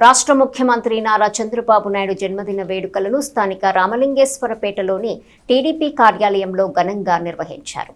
రాష్ట్ర ముఖ్యమంత్రి నారా చంద్రబాబు నాయుడు జన్మదిన వేడుకలను స్థానిక రామలింగేశ్వరపేటలోని టీడీపీ కార్యాలయంలో ఘనంగా నిర్వహించారు.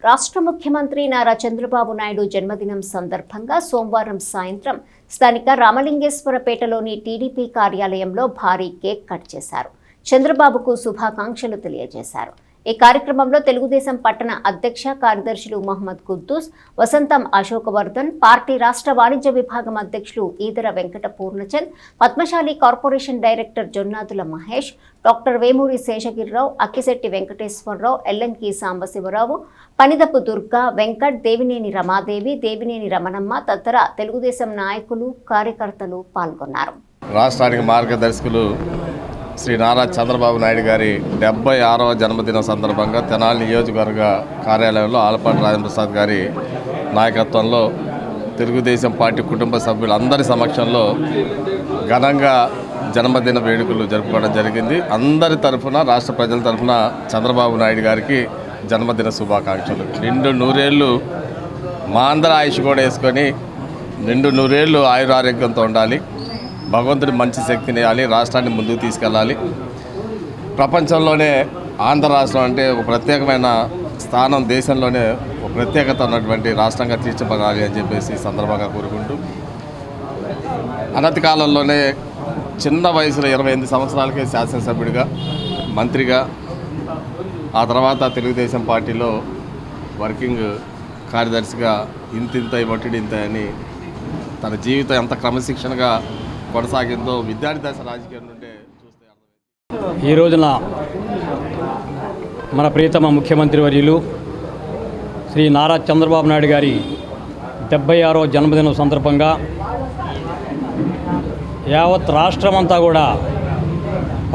రాష్ట్ర ముఖ్యమంత్రి నారా చంద్రబాబు నాయుడు జన్మదినం సందర్భంగా సోమవారం సాయంత్రం స్థానిక రామలింగేశ్వరపేటలోని టీడీపీ కార్యాలయంలో భారీ కేక్ కట్ చేశారు. చంద్రబాబుకు శుభాకాంక్షలు తెలియజేశారు. ఈ కార్యక్రమంలో తెలుగుదేశం పట్టణ అధ్యక్ష కార్యదర్శులు మహమ్మద్ కుద్దూస్, వసంతం అశోకవర్ధన్, పార్టీ రాష్ట్ర వాణిజ్య విభాగం అధ్యక్షులు Edara Venkata Purnachand, Padmashali corporation director Jonnadula Mahesh, doctor Vemuri Seshagirirao, Akkisetti Venkateswararao, Ellanki Sambasivarao, Panidapu Durga, Venkat, Devineni Ramadevi, Devineni Ramanamma తదితర తెలుగుదేశం నాయకులు, కార్యకర్తలు పాల్గొన్నారు. రాష్ట్రానికి మార్గదర్శకులు శ్రీ నారా చంద్రబాబు నాయుడు గారి 76వ జన్మదిన సందర్భంగా తెనాలి నియోజకవర్గ కార్యాలయంలో ఆలపాటి రాజేంద్రప్రసాద్ గారి నాయకత్వంలో తెలుగుదేశం పార్టీ కుటుంబ సభ్యులందరి సమక్షంలో ఘనంగా జన్మదిన వేడుకలు జరుపుకోవడం జరిగింది. అందరి తరఫున, రాష్ట్ర ప్రజల తరఫున చంద్రబాబు నాయుడు గారికి జన్మదిన శుభాకాంక్షలు. నిండు నూరేళ్ళు మా అందరి ఆయుష్ కూడా వేసుకొని నిండు నూరేళ్ళు ఆయురారోగ్యంతో ఉండాలి. భగవంతుడి మంచి శక్తిని ఇవ్వాలి. రాష్ట్రాన్ని ముందుకు తీసుకెళ్ళాలి. ప్రపంచంలోనే ఆంధ్ర రాష్ట్రం అంటే ఒక ప్రత్యేకమైన స్థానం, దేశంలోనే ఒక ప్రత్యేకత ఉన్నటువంటి రాష్ట్రంగా తీర్చిపడాలి అని చెప్పేసి సందర్భంగా కోరుకుంటూ, అనతి కాలంలోనే చిన్న వయసులో 28 సంవత్సరాలకే శాసనసభ్యుడిగా, మంత్రిగా, ఆ తర్వాత తెలుగుదేశం పార్టీలో వర్కింగ్ కార్యదర్శిగా ఇంతింత ఇవ్వటిడి ఇంత అని తన జీవితం ఎంత క్రమశిక్షణగా కొనసాగిందో విద్యార్థి దశ రాజకీయం నుండే చూస్తే అర్థమైంది. ఈ రోజున మన ప్రియతమ ముఖ్యమంత్రి వర్యులు శ్రీ నారా చంద్రబాబు నాయుడు గారి 76వ జన్మదినం సందర్భంగా యావత్ రాష్ట్రమంతా కూడా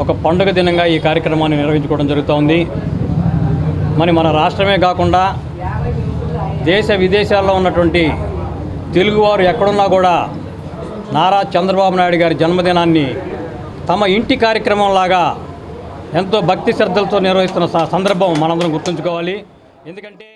ఒక పండుగ దినంగా ఈ కార్యక్రమాన్ని నిర్వహించుకోవడం జరుగుతోంది. మన రాష్ట్రమే కాకుండా దేశ విదేశాల్లో ఉన్నటువంటి తెలుగువారు ఎక్కడున్నా కూడా నారా చంద్రబాబు నాయుడు గారి జన్మదినాన్ని తమ ఇంటి కార్యక్రమంలాగా ఎంతో భక్తి శ్రద్ధలతో నిర్వహిస్తున్న సందర్భం మనందరం గుర్తుంచుకోవాలి. ఎందుకంటే